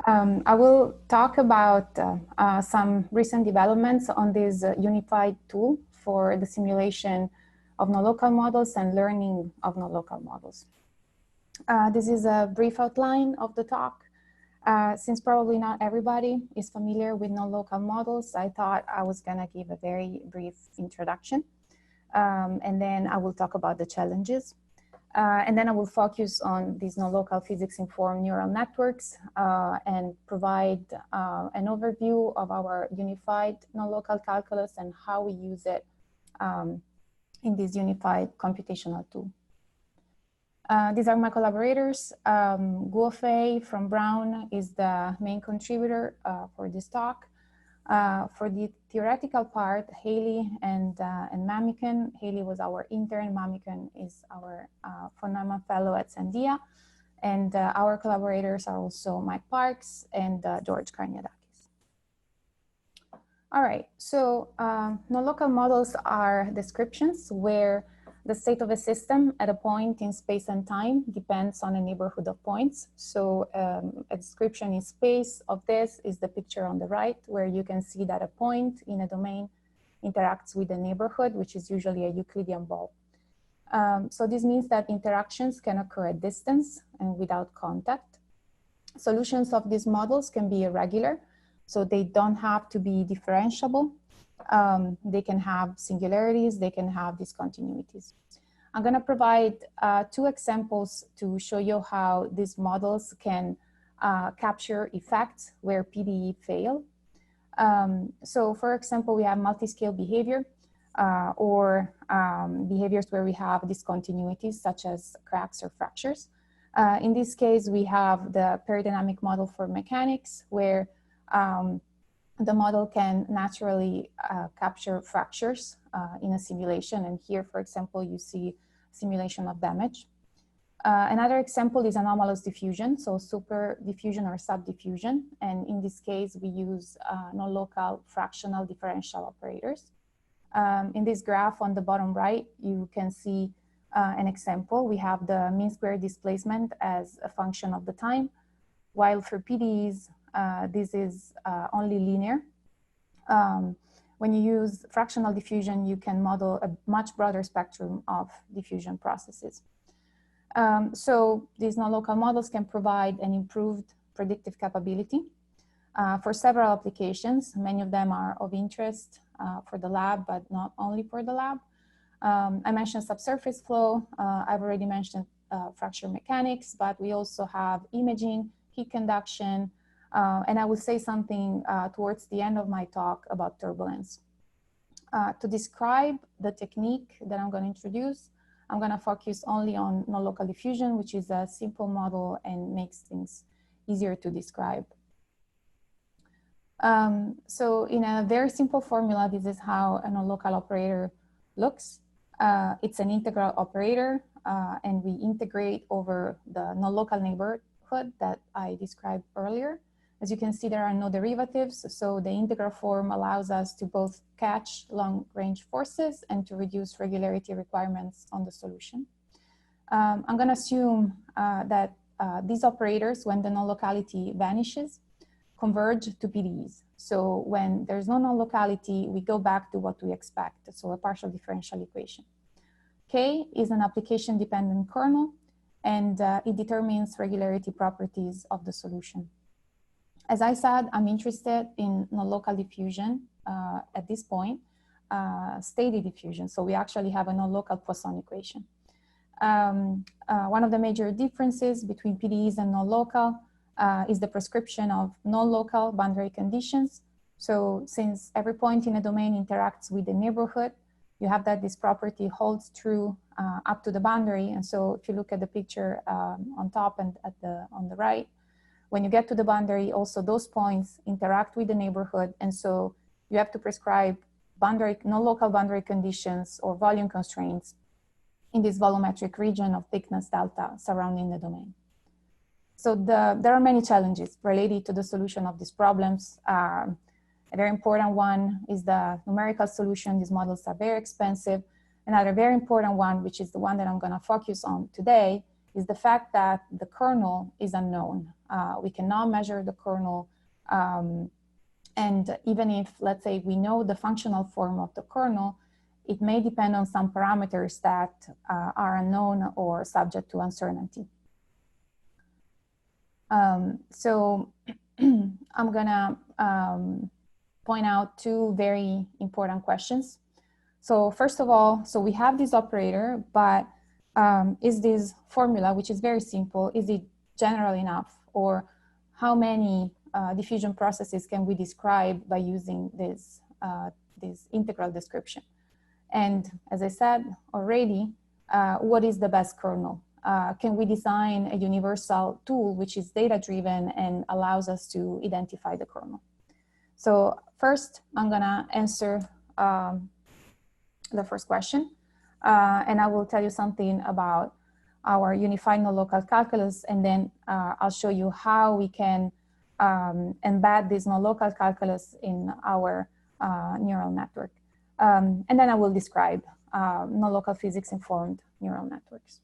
I will talk about some recent developments on this unified tool for the simulation of nonlocal models and learning of nonlocal models. This is a brief outline of the talk. Since probably not everybody is familiar with nonlocal models, I thought I was gonna give a very brief introduction. And then I will talk about the challenges. And then I will focus on these nonlocal physics-informed neural networks and provide an overview of our unified nonlocal calculus and how we use it in this unified computational tool. These are my collaborators. Guofei from Brown is the main contributor for this talk. For the theoretical part, Haley and Mimicking. Haley was our intern, Mimicking is our Fonama fellow at Sandia. And our collaborators are also Mike Parks and George Karniadakis. All right, so nonlocal models are descriptions where the state of a system at a point in space and time depends on a neighborhood of points. So a description in space of this is the picture on the right, where you can see that a point in a domain interacts with a neighborhood, which is usually a Euclidean ball. So this means that interactions can occur at distance and without contact. Solutions of these models can be irregular, so they don't have to be differentiable. They can have singularities, they can have discontinuities. I'm going to provide two examples to show you how these models can capture effects where PDE fail. So for example, we have multiscale behavior or behaviors where we have discontinuities such as cracks or fractures. In this case, we have the peridynamic model for mechanics where the model can naturally capture fractures in a simulation. And here, for example, you see simulation of damage. Another example is anomalous diffusion, so super diffusion or sub-diffusion. And in this case, we use nonlocal fractional differential operators. In this graph on the bottom right, you can see an example. We have the mean square displacement as a function of the time, while for PDEs, this is only linear. When you use fractional diffusion, you can model a much broader spectrum of diffusion processes. So these nonlocal models can provide an improved predictive capability for several applications. Many of them are of interest for the lab, but not only for the lab. I mentioned subsurface flow. I've already mentioned fracture mechanics, but we also have imaging, heat conduction, and I will say something towards the end of my talk about turbulence. To describe the technique that I'm going to introduce, I'm going to focus only on nonlocal diffusion, which is a simple model and makes things easier to describe. So in a very simple formula, this is how a nonlocal operator looks. It's an integral operator, and we integrate over the nonlocal neighborhood that I described earlier. As you can see, there are no derivatives, so the integral form allows us to both catch long-range forces and to reduce regularity requirements on the solution. I'm going to assume that these operators, when the non-locality vanishes, converge to PDEs. So when there's no non-locality, we go back to what we expect, so a partial differential equation. K is an application-dependent kernel, and it determines regularity properties of the solution. As I said, I'm interested in nonlocal diffusion at this point, steady diffusion. So we actually have a nonlocal Poisson equation. One of the major differences between PDEs and nonlocal is the prescription of nonlocal boundary conditions. So since every point in a domain interacts with the neighborhood, you have that this property holds true up to the boundary. And so if you look at the picture on top and on the right, when you get to the boundary, also those points interact with the neighborhood. And so you have to prescribe non-local boundary conditions or volume constraints in this volumetric region of thickness delta surrounding the domain. So there are many challenges related to the solution of these problems. A very important one is the numerical solution. These models are very expensive. Another very important one, which is the one that I'm going to focus on today, is the fact that the kernel is unknown. We cannot measure the kernel. And even if, let's say, we know the functional form of the kernel, it may depend on some parameters that are unknown or subject to uncertainty. So I'm gonna point out two very important questions. So first of all, so we have this operator, but is this formula, which is very simple, is it general enough? Or how many diffusion processes can we describe by using this integral description? And as I said already, what is the best kernel? Can we design a universal tool which is data-driven and allows us to identify the kernel? So first, I'm gonna answer the first question, and I will tell you something about our unified nonlocal calculus, and then I'll show you how we can embed this nonlocal calculus in our neural network. And then I will describe nonlocal physics-informed neural networks.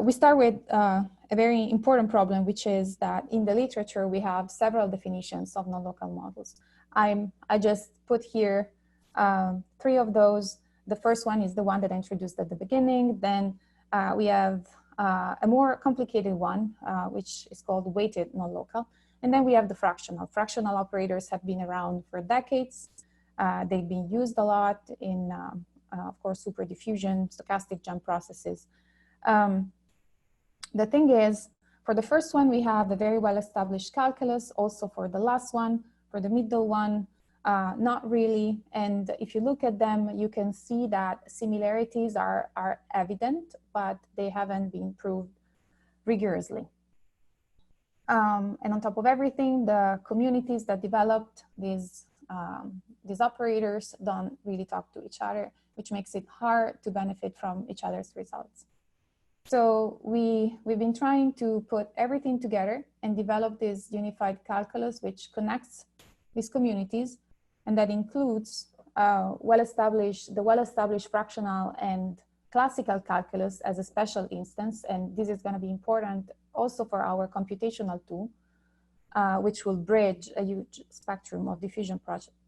We start with a very important problem, which is that in the literature, we have several definitions of nonlocal models. I just put here 3 of those. The first one is the one that I introduced at the beginning. Then we have a more complicated one, which is called weighted nonlocal. And then we have the fractional. Fractional operators have been around for decades. They've been used a lot in, of course, super diffusion, stochastic jump processes. The thing is, for the first one, we have a very well-established calculus. Also for the last one, for the middle one, not really. And if you look at them, you can see that similarities are evident, but they haven't been proved rigorously. And on top of everything, the communities that developed these operators don't really talk to each other, which makes it hard to benefit from each other's results. So we've been trying to put everything together and develop this unified calculus, which connects these communities, and that includes the well-established fractional and classical calculus as a special instance. And this is going to be important also for our computational tool, which will bridge a huge spectrum of diffusion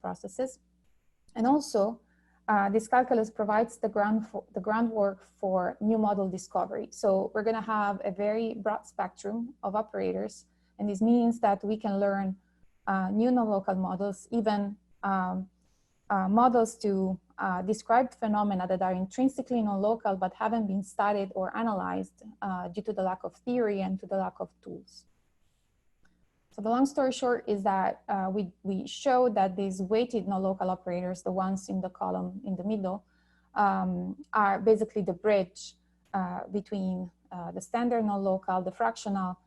processes. And also, this calculus provides the groundwork for new model discovery. So we're going to have a very broad spectrum of operators, and this means that we can learn new nonlocal models, even models to describe phenomena that are intrinsically nonlocal but haven't been studied or analyzed due to the lack of theory and to the lack of tools. So the long story short is that we show that these weighted nonlocal operators, the ones in the column in the middle, are basically the bridge between the standard nonlocal, the fractional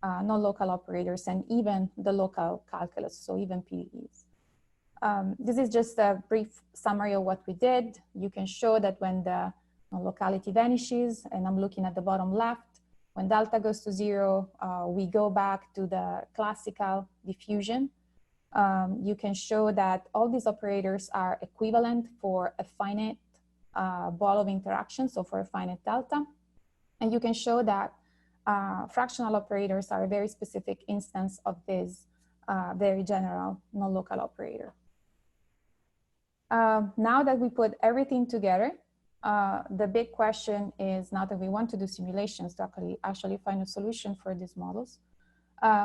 nonlocal operators, and even the local calculus, so even PDEs. This is just a brief summary of what we did. You can show that when the nonlocality vanishes, and I'm looking at the bottom left, when delta goes to 0, we go back to the classical diffusion. You can show that all these operators are equivalent for a finite ball of interaction, so for a finite delta. And you can show that fractional operators are a very specific instance of this very general nonlocal operator. Now that we put everything together, the big question is, now that we want to do simulations to actually find a solution for these models,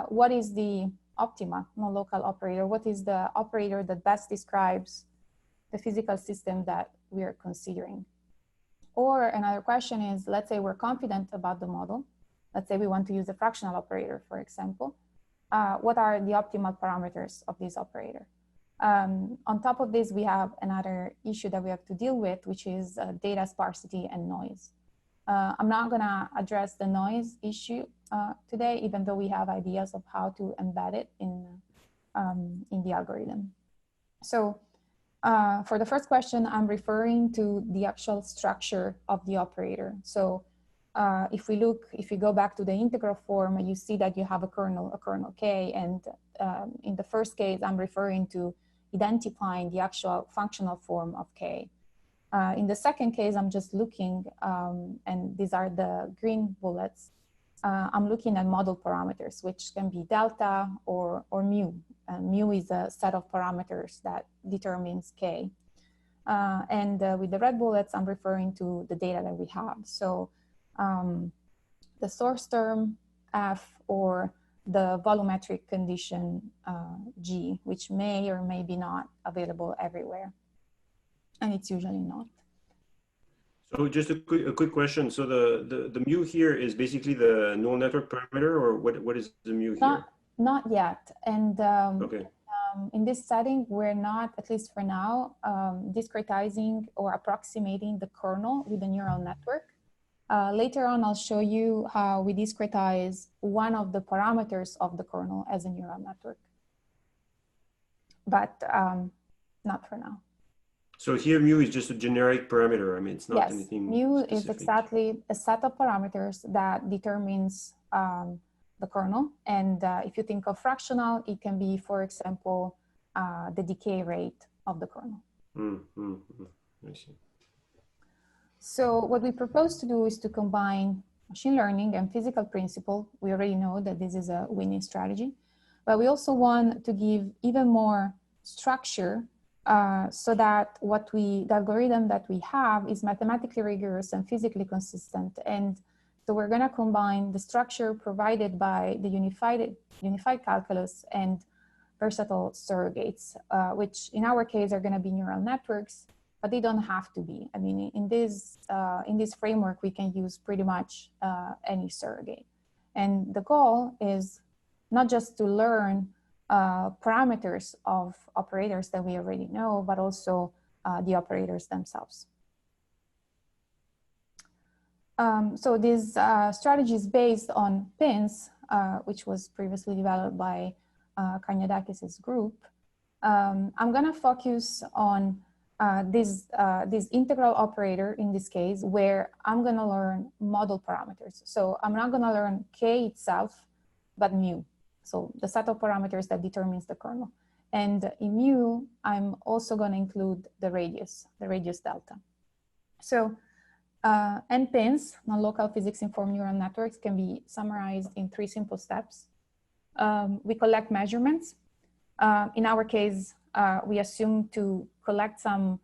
what is the optima nonlocal operator? What is the operator that best describes the physical system that we are considering? Or another question is, let's say we're confident about the model. Let's say we want to use a fractional operator, for example. What are the optimal parameters of this operator? On top of this, we have another issue that we have to deal with, which is data sparsity and noise. I'm not going to address the noise issue today, even though we have ideas of how to embed it in the algorithm. So for the first question, I'm referring to the actual structure of the operator. So if we go back to the integral form, you see that you have a kernel K, and in the first case, I'm referring to identifying the actual functional form of K. In the second case, I'm just looking, and these are the green bullets. I'm looking at model parameters, which can be delta or mu. Mu is a set of parameters that determines K. With the red bullets, I'm referring to the data that we have. So the source term F or the volumetric condition G, which may or may be not available everywhere. And it's usually not. So just a quick question. So the mu here is basically the neural network parameter, or what is the mu here? Not yet. And okay. In this setting, we're not, at least for now, discretizing or approximating the kernel with the neural network. Later on, I'll show you how we discretize one of the parameters of the kernel as a neural network. But not for now. So here mu is just a generic parameter. I mean, it's not anything mu specific. Is exactly a set of parameters that determines the kernel. And if you think of fractional, it can be, for example, the decay rate of the kernel. I see. So what we propose to do is to combine machine learning and physical principle. We already know that this is a winning strategy, but we also want to give even more structure so that the algorithm that we have is mathematically rigorous and physically consistent. And so we're going to combine the structure provided by the unified calculus and versatile surrogates, which in our case are going to be neural networks, but they don't have to be. I mean, in this framework, we can use pretty much any surrogate. And the goal is not just to learn parameters of operators that we already know, but also the operators themselves. So this strategy is based on PINNs, which was previously developed by Karniadakis' group. I'm gonna focus on this integral operator in this case, where I'm gonna learn model parameters. So I'm not gonna learn K itself, but mu. So the set of parameters that determines the kernel. And in mu, I'm also gonna include the radius delta. So nPINNs, non-local physics-informed neural networks, can be summarized in 3 simple steps. We collect measurements. In our case, we assume to collect some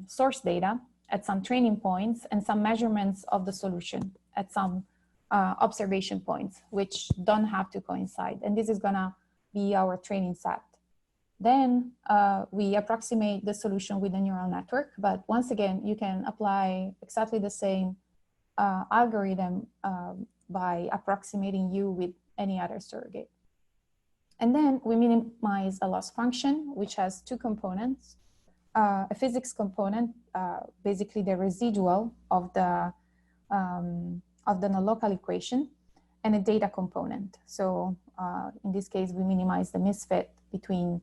source data at some training points and some measurements of the solution at some observation points, which don't have to coincide. And this is gonna be our training set. Then we approximate the solution with a neural network. But once again, you can apply exactly the same algorithm by approximating U with any other surrogate. And then we minimize a loss function, which has 2 components. A physics component, basically the residual of the nonlocal equation, and a data component. So in this case, we minimize the misfit between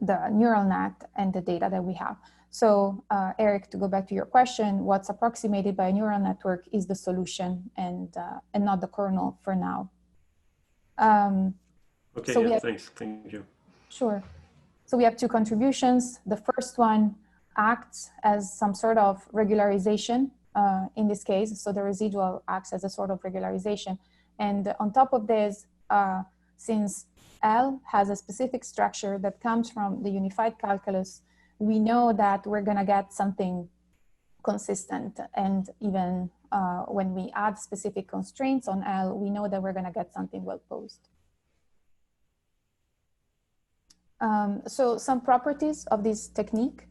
the neural net and the data that we have. So Eric, to go back to your question, what's approximated by a neural network is the solution and not the kernel for now. Okay, so yeah, thanks, thank you. Sure. So we have 2 contributions. The first one acts as some sort of regularization in this case. So the residual acts as a sort of regularization. And on top of this, since L has a specific structure that comes from the unified calculus, we know that we're gonna get something consistent. And even when we add specific constraints on L, we know that we're gonna get something well posed. So some properties of this technique,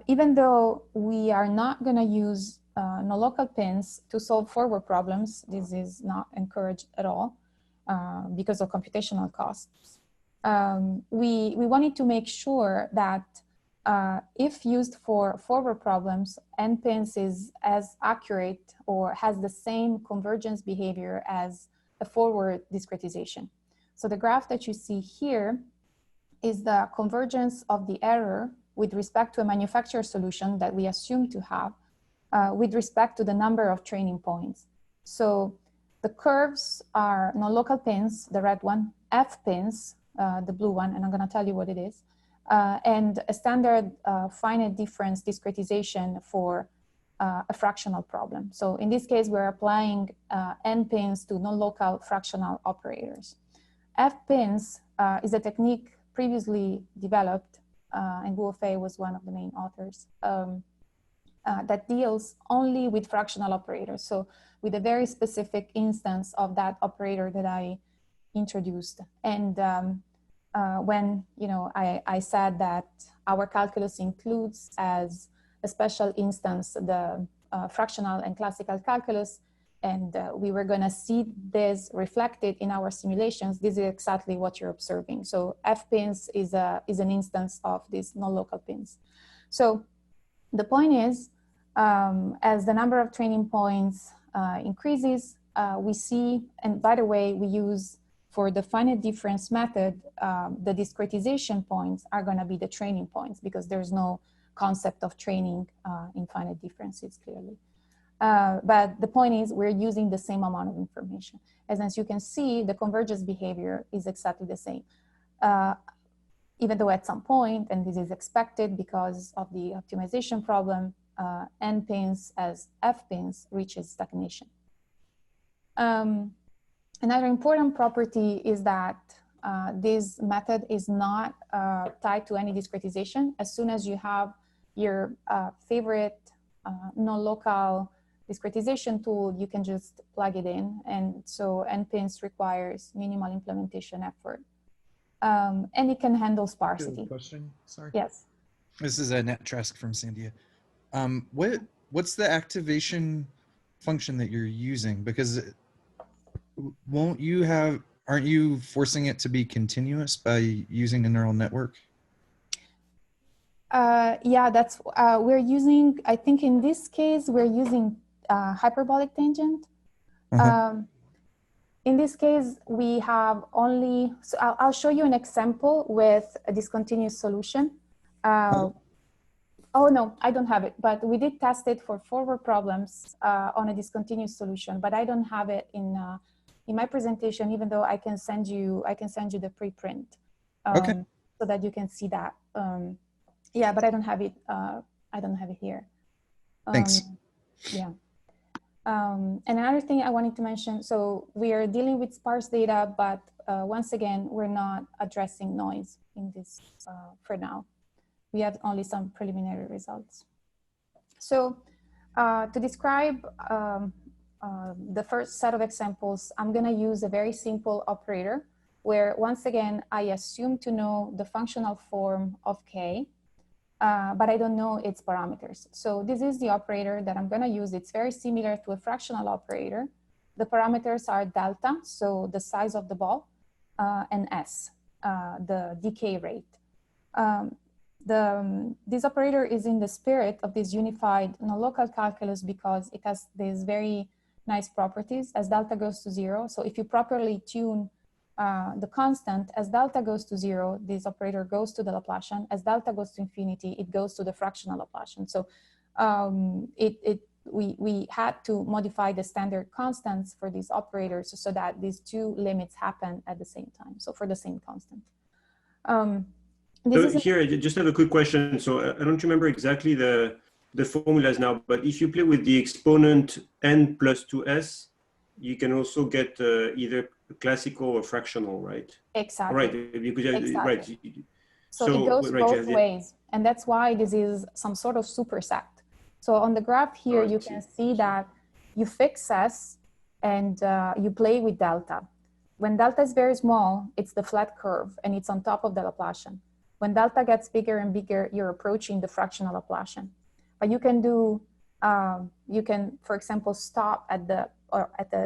even though we are not gonna use non-local PINNs to solve forward problems, this is not encouraged at all because of computational costs. We wanted to make sure that if used for forward problems, nPINNs is as accurate or has the same convergence behavior as a forward discretization. So the graph that you see here is the convergence of the error with respect to a manufacturer solution that we assume to have with respect to the number of training points. So the curves are non-local PINNs, the red one, F PINNs, the blue one, and I'm gonna tell you what it is, and a standard finite difference discretization for a fractional problem. So in this case, we're applying nPINNs to non-local fractional operators. fPINNs is a technique previously developed, and Wu Fei was one of the main authors, that deals only with fractional operators. So with a very specific instance of that operator that I introduced. And when I said that our calculus includes as a special instance the fractional and classical calculus, and we were going to see this reflected in our simulations, this is exactly what you're observing. So fPINNs is an instance of these non-local pins. So the point is, as the number of training points increases, we see, and by the way, we use for the finite difference method, the discretization points are going to be the training points because there's no concept of training in finite differences clearly. But the point is we're using the same amount of information. As you can see, the convergence behavior is exactly the same. Even though at some point, and this is expected because of the optimization problem, nPINNs as fPINNs reaches stagnation. Another important property is that this method is not tied to any discretization. As soon as you have your favorite non-local discretization tool, you can just plug it in. And so nPINNs requires minimal implementation effort. And it can handle sparsity. Question, sorry. Yes. This is Nat Trask from Sandia. What's the activation function that you're using? Because aren't you forcing it to be continuous by using a neural network? Yeah, that's, we're using, I think in this case, we're using hyperbolic tangent. In this case, we have only, so I'll show you an example with a discontinuous solution. Oh no, I don't have it, but we did test it for forward problems on a discontinuous solution, but I don't have it in my presentation, even though I can send you the preprint so that you can see that. Yeah, but I don't have it. I don't have it here. Thanks. Yeah. And another thing I wanted to mention, so we are dealing with sparse data, but once again, we're not addressing noise in this for now. We have only some preliminary results. So to describe the first set of examples, I'm gonna use a very simple operator where once again, I assume to know the functional form of K, but I don't know its parameters. So this is the operator that I'm gonna use. It's very similar to a fractional operator. The parameters are delta, so the size of the ball, and S, the decay rate. This operator is in the spirit of this unified non-local calculus because it has these very nice properties as delta goes to 0. So if you properly tune the constant, as delta goes to 0, this operator goes to the Laplacian. As delta goes to infinity, it goes to the fractional Laplacian. So we had to modify the standard constants for these operators so that these two limits happen at the same time. So for the same constant. So here, I just have a quick question. So I don't remember exactly the formulas now, but if you play with the exponent n plus 2s, you can also get either classical or fractional, right? Exactly. Right. Because, exactly. Right. So it goes both ways. And that's why this is some sort of superset. So on the graph here, you can see that you fix S and you play with delta. When delta is very small, it's the flat curve and it's on top of the Laplacian. When delta gets bigger and bigger, you're approaching the fractional Laplacian. But you can do, you can, for example, stop at the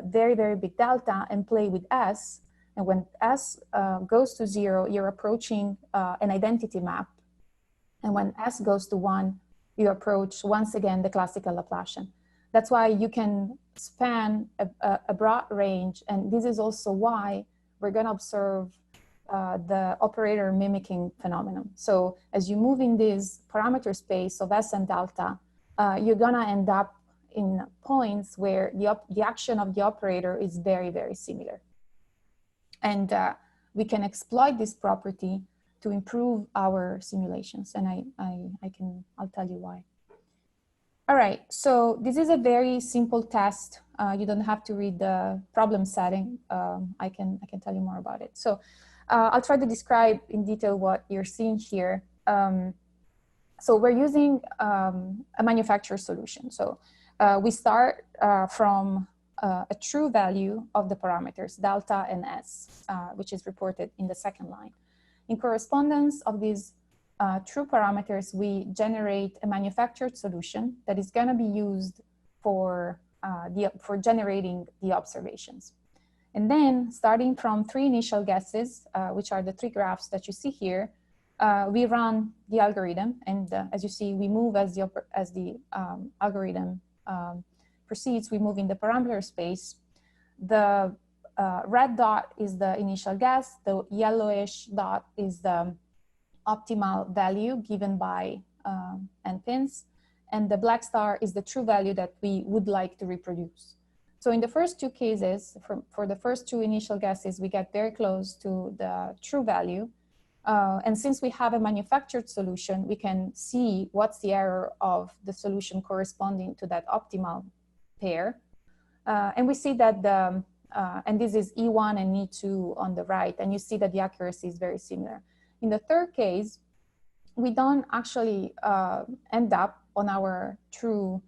very, very big delta and play with S. And when S goes to 0, you're approaching an identity map. And when S goes to 1, you approach, once again, the classical Laplacian. That's why you can span a broad range. And this is also why we're going to observe the operator mimicking phenomenon. So as you move in this parameter space of S and delta, you're going to end up in points where the action of the operator is very, very similar. And we can exploit this property to improve our simulations, and I'll tell you why. All right, so this is a very simple test. You don't have to read the problem setting. I can tell you more about it. So I'll try to describe in detail what you're seeing here. So we're using a manufacturer solution. So we start from a true value of the parameters, delta and S, which is reported in the second line. In correspondence of these true parameters, we generate a manufactured solution that is going to be used for generating the observations. And then, starting from 3 initial guesses, which are the 3 graphs that you see here, we run the algorithm, and as you see, we move as the algorithm proceeds. We move in the parameter space. The red dot is the initial guess. The yellowish dot is the optimal value given by nPINNs, and the black star is the true value that we would like to reproduce. So in the first 2 cases, for the first 2 initial guesses, we get very close to the true value. And since we have a manufactured solution, we can see what's the error of the solution corresponding to that optimal pair. And we see that and this is E1 and E2 on the right, and you see that the accuracy is very similar. In the third case, we don't actually end up on our true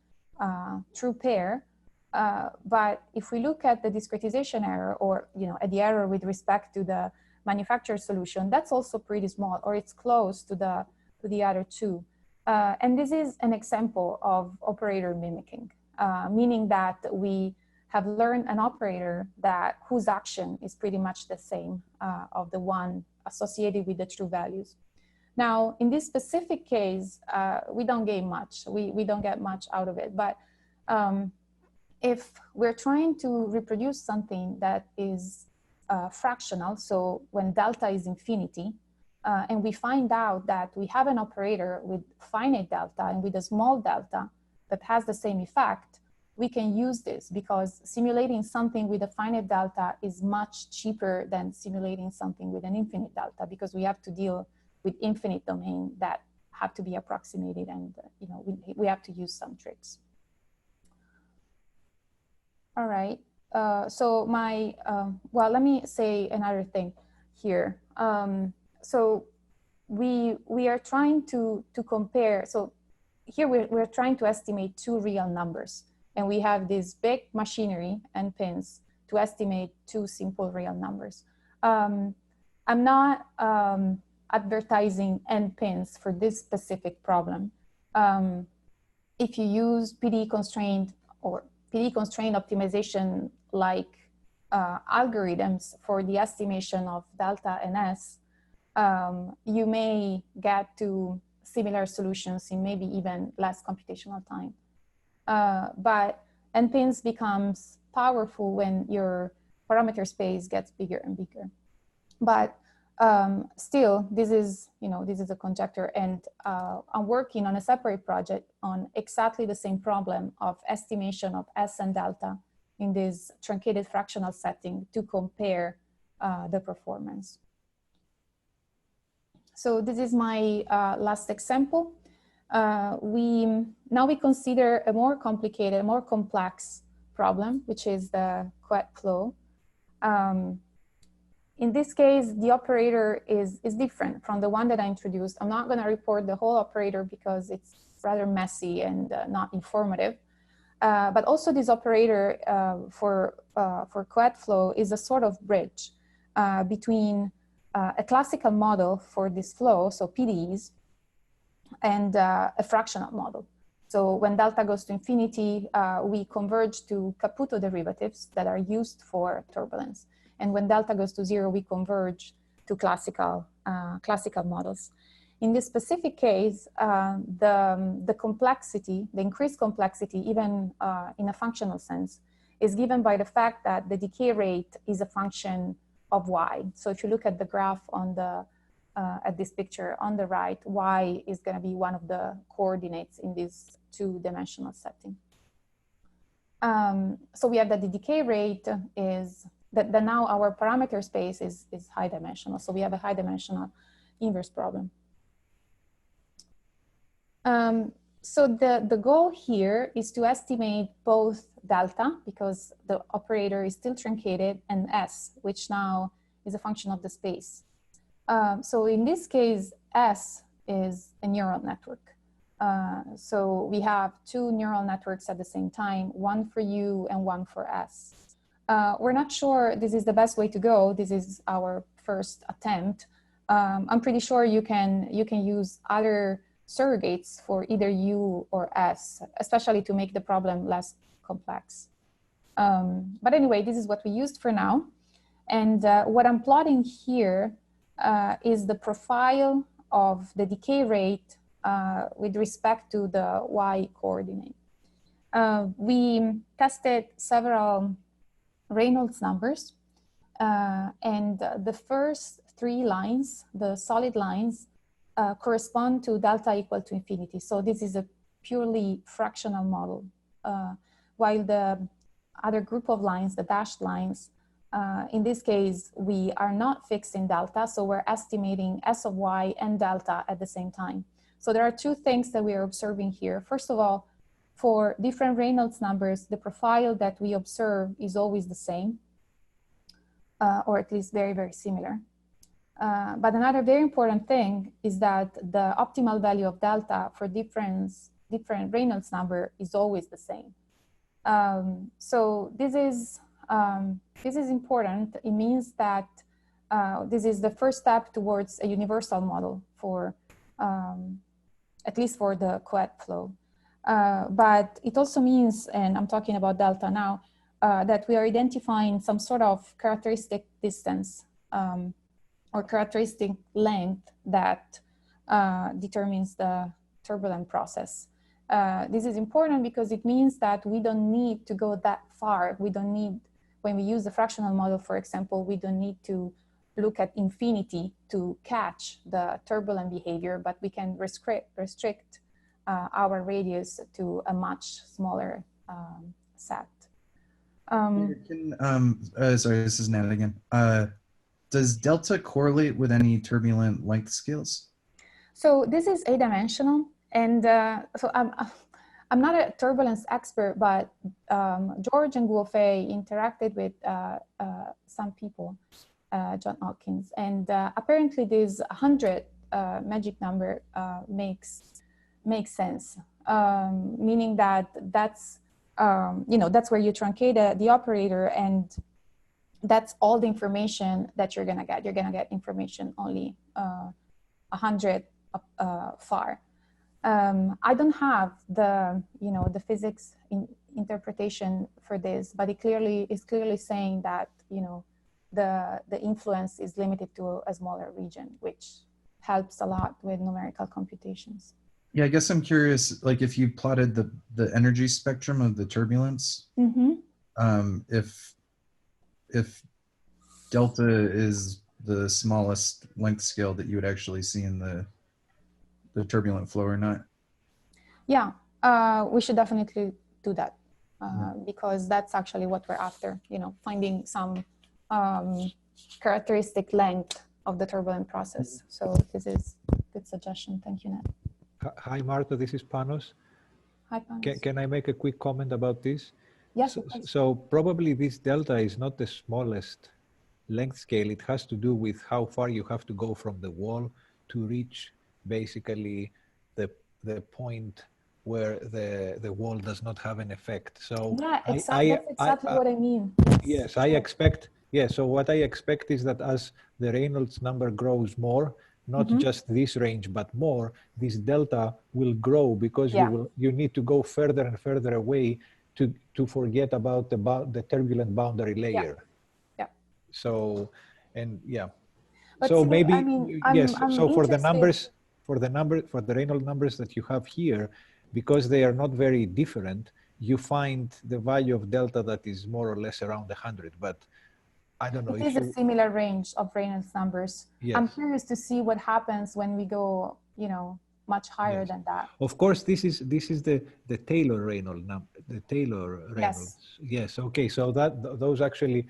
pair. But if we look at the discretization error, or at the error with respect to the manufactured solution, that's also pretty small, or it's close to the other 2. And this is an example of operator mimicking, meaning that we have learned an operator whose action is pretty much the same of the one associated with the true values. Now, in this specific case, we don't gain much. We don't get much out of it. But if we're trying to reproduce something that is fractional, so when delta is infinity, and we find out that we have an operator with finite delta and with a small delta that has the same effect, we can use this, because simulating something with a finite delta is much cheaper than simulating something with an infinite delta, because we have to deal with infinite domain that have to be approximated, and we have to use some tricks. All right. So well, let me say another thing here. So we are trying to compare. So here we're trying to estimate 2 real numbers, and we have this big machinery and nPINNs to estimate 2 simple real numbers. I'm not advertising nPINNs for this specific problem. If you use PD constraint or PD constraint optimization like algorithms for the estimation of delta and S, you may get to similar solutions in maybe even less computational time. But nPINNs becomes powerful when your parameter space gets bigger and bigger. But still, this is a conjecture, and I'm working on a separate project on exactly the same problem of estimation of S and delta in this truncated fractional setting to compare the performance. So this is my last example. Now we consider a more complicated, more complex problem, which is the QET flow. In this case, the operator is different from the one that I introduced. I'm not going to report the whole operator because it's rather messy and not informative. But also this operator for QET flow is a sort of bridge between a classical model for this flow, so PDEs, and a fractional model. So when delta goes to infinity, we converge to Caputo derivatives that are used for turbulence. And when delta goes to 0, we converge to classical models. In this specific case, the complexity, the increased complexity, even in a functional sense, is given by the fact that the decay rate is a function of y. So if you look at the graph on at this picture on the right, y is going to be one of the coordinates in this 2-dimensional setting. So we have that the decay rate is that now our parameter space is high dimensional. So we have a high dimensional inverse problem. So the goal here is to estimate both delta, because the operator is still truncated, and S, which now is a function of the space. So in this case, S is a neural network. So we have two neural networks at the same time, one for U and one for S. We're not sure this is the best way to go. This is our first attempt. I'm pretty sure you can use other surrogates for either U or S, especially to make the problem less complex. But anyway, this is what we used for now. And what I'm plotting here is the profile of the decay rate with respect to the Y coordinate. We tested several Reynolds numbers, and the first three lines, the solid lines, correspond to delta equal to infinity. So this is a purely fractional model, while the other group of lines, the dashed lines, in this case, we are not fixed in delta, so we're estimating S of Y and delta at the same time. So there are two things that we are observing here. First of all, for different Reynolds numbers, the profile that we observe is always the same, or at least very, very similar. But another very important thing is that the optimal value of delta for different Reynolds number is always the same. So this is important. It means that this is the first step towards a universal model for, at least for the coed flow. But it also means, and I'm talking about delta now, that we are identifying some sort of characteristic distance or characteristic length that determines the turbulent process. This is important because it means that we don't need to go that far. We don't need, when we use the fractional model, for example, we don't need to look at infinity to catch the turbulent behavior, but we can restrict our radius to a much smaller set. Sorry, this is Nat again. Does delta correlate with any turbulent length scales? So this is a-dimensional, and so I'm not a turbulence expert, but George and Guofei interacted with some people, John Hawkins, and apparently this 100 magic number makes sense, meaning that that's that's where you truncate the operator, and that's all the information that you're gonna get. You're gonna get information only 100 far. I don't have the the physics interpretation for this, but it's clearly saying that the influence is limited to a smaller region, which helps a lot with numerical computations. Yeah, I guess I'm curious, like if you plotted the energy spectrum of the turbulence, if delta is the smallest length scale that you would actually see in the turbulent flow or not. Yeah, we should definitely do that because that's actually what we're after, finding some characteristic length of the turbulent process. So this is a good suggestion. Thank you, Nat. Hi, Martha, this is Panos. Hi, Panos. Can I make a quick comment about this? Yes. So probably this delta is not the smallest length scale. It has to do with how far you have to go from the wall to reach basically the point where the wall does not have an effect. So yeah, exactly. That's exactly what I mean. Yes, I expect. Yeah, so what I expect is that as the Reynolds number grows more, not just this range, but more, this delta will grow because you need to go further and further away to forget about the turbulent boundary layer. Yeah. So, and yeah. But so maybe yes. So for the numbers, for the Reynolds numbers that you have here, because they are not very different, you find the value of delta that is more or less around 100. But I don't know. It is a similar range of Reynolds numbers. Yes. I'm curious to see what happens when we go, much higher than that. Of course, this is the Taylor Reynolds number. The Taylor Reynolds. Yes. Okay. So those actually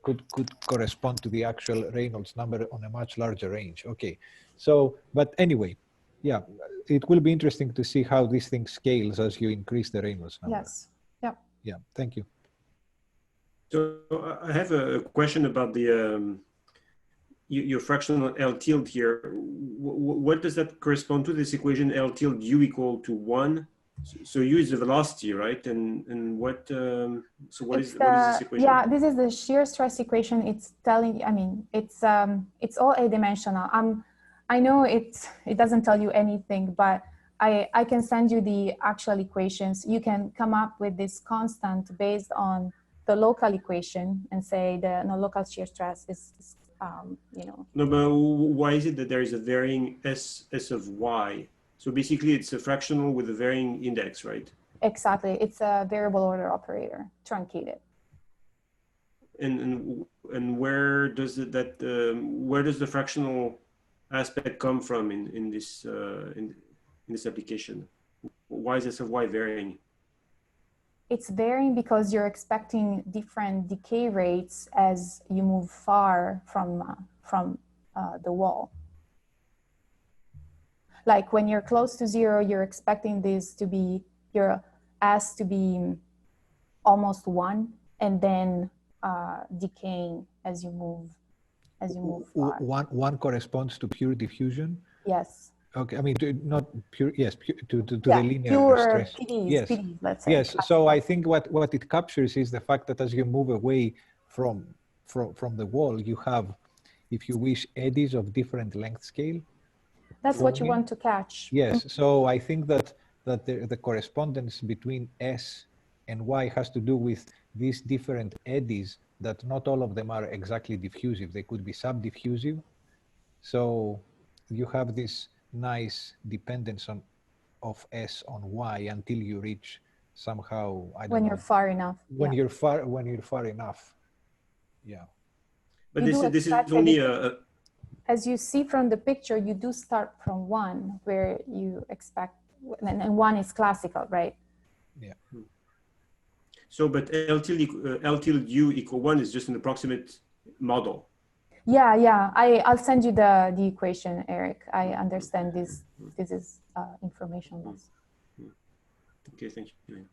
could correspond to the actual Reynolds number on a much larger range. Okay. So, but anyway, yeah, it will be interesting to see how this thing scales as you increase the Reynolds number. Yes. Yeah. Yeah. Thank you. So I have a question about the your fractional L tilde here. What does that correspond to? This equation L tilde U equal to 1. So U is the velocity, right? And what? So what is this equation? Yeah, this is the shear stress equation. It's telling. I mean, it's all adimensional. I know it doesn't tell you anything, but I can send you the actual equations. You can come up with this constant based on the local equation and say the local shear stress is you know. No, but why is it that there is a varying S of Y? So basically it's a fractional with a varying index, right? Exactly. It's a variable order operator, truncated. And where does where does the fractional aspect come from in this application? Why is S of Y varying? It's varying because you're expecting different decay rates as you move far from the wall. Like when you're close to 0, you're expecting this to be your S to be almost 1, and then decaying as you move far. One corresponds to pure diffusion. Yes. Okay, I mean, not pure, yes, to the linear pure stress. PDs, Yes, PDs, let's say. Yes, so I think what it captures is the fact that as you move away from the wall, you have, if you wish, eddies of different length scale. That's what you want to catch. Yes, so I think that the correspondence between S and Y has to do with these different eddies, that not all of them are exactly diffusive. They could be sub-diffusive. So you have this nice dependence of S on Y until you reach somehow, I don't know. When you're far enough. When you're far enough. Yeah. But this is only as you see from the picture, you do start from 1 where you expect, and 1 is classical, right? Yeah. So, but L tilde U equal 1 is just an approximate model. Yeah. I'll send you the equation, Eric. I understand this is information loss. Okay, thank you.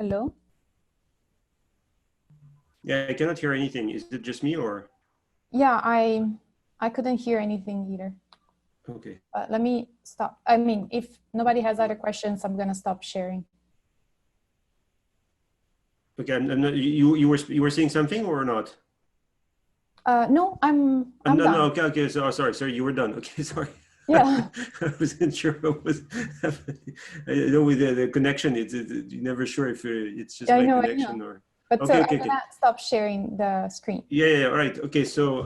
Hello? Yeah, I cannot hear anything. Is it just me or? Yeah, I couldn't hear anything either. Okay. Let me stop. I mean, if nobody has other questions, I'm gonna stop sharing. Okay, I'm not, you were saying something or not? No, I'm no, done. no, okay. So sorry, you were done. Okay, sorry. Yeah. I wasn't sure what was happening. I know with the connection, you're never sure if it's just my connection or. But okay, so okay, I'm gonna stop sharing the screen. Yeah, all right. Okay, so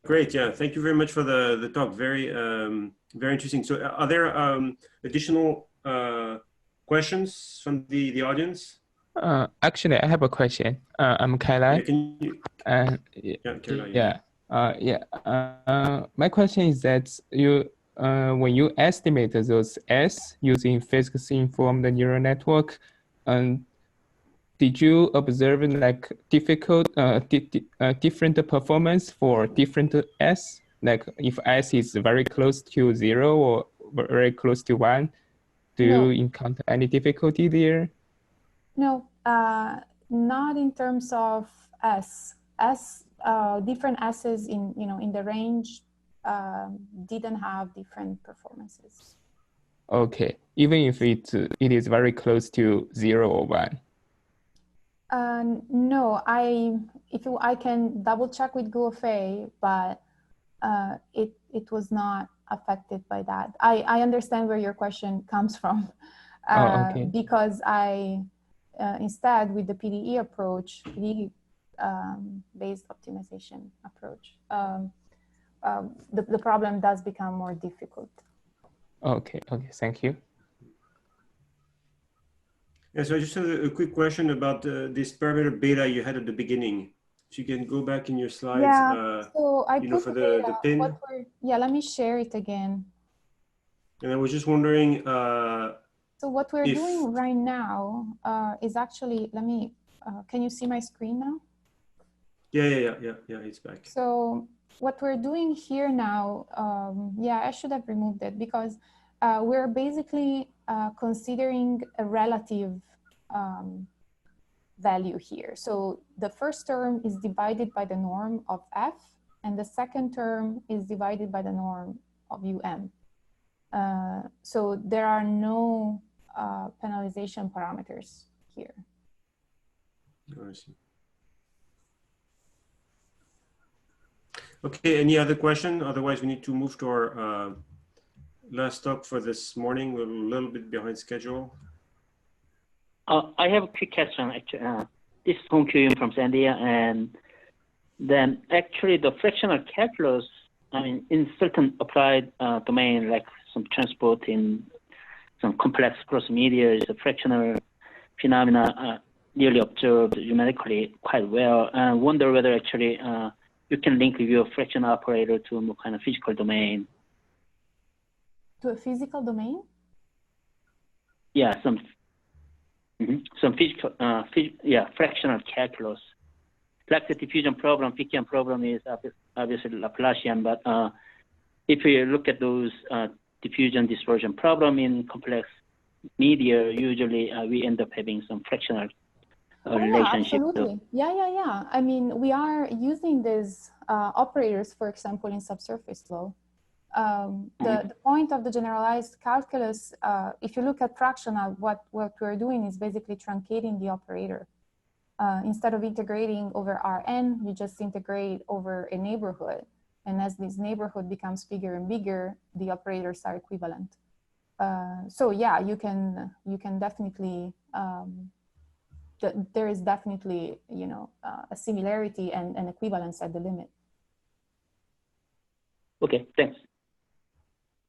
great. Yeah, thank you very much for the talk. Very interesting. So are there additional questions from the audience? Actually, I have a question. I'm Kailai. Yeah, can you? Yeah, Kailai. My question is that when you estimate those S using physics-informed neural network, did you observe like different performance for different S? Like if S is very close to 0 or very close to 1, do you encounter any difficulty there? No, not in terms of S. Different S's in the range didn't have different performances. Okay, even if it is very close to 0 or 1. No, I can double check with GuoFei, but it was not affected by that. I understand where your question comes from, okay. because instead with the PDE approach, based optimization approach, the problem does become more difficult. Okay, thank you. Yeah, so I just have a quick question about this parameter beta you had at the beginning. So you can go back in your slides. Yeah, so I put for the pin. Yeah, let me share it again. And I was just wondering. So what we're doing right now is actually, let me, can you see my screen now? Yeah, it's back. So what we're doing here now, yeah, I should have removed it because we're basically considering a relative value here. So the first term is divided by the norm of f, and the second term is divided by the norm of um. So there are no penalization parameters here. Oh, I see. Okay, any other question? Otherwise, we need to move to our last talk for this morning. We're a little bit behind schedule. I have a quick question. Actually, this is Hong Kyun from Sandia, and then actually the fractional calculus, I mean, in certain applied domain, like some transport in some complex cross media, is a fractional phenomena nearly observed numerically quite well. And I wonder whether actually you can link your fractional operator to a kind of physical domain. To a physical domain? Yeah, some physical, fractional calculus. Like the diffusion problem, Fickian problem is obviously Laplacian, but if you look at those diffusion dispersion problem in complex media, usually we end up having some fractional relationship. Yeah, absolutely. Yeah. I mean, we are using these operators, for example, in subsurface law. The point of the generalized calculus, if you look at fractional, what we're doing is basically truncating the operator. Instead of integrating over Rn, you just integrate over a neighborhood. And as this neighborhood becomes bigger and bigger, the operators are equivalent. So yeah, you can definitely, there is definitely, you know, a similarity and an equivalence at the limit. Okay, thanks.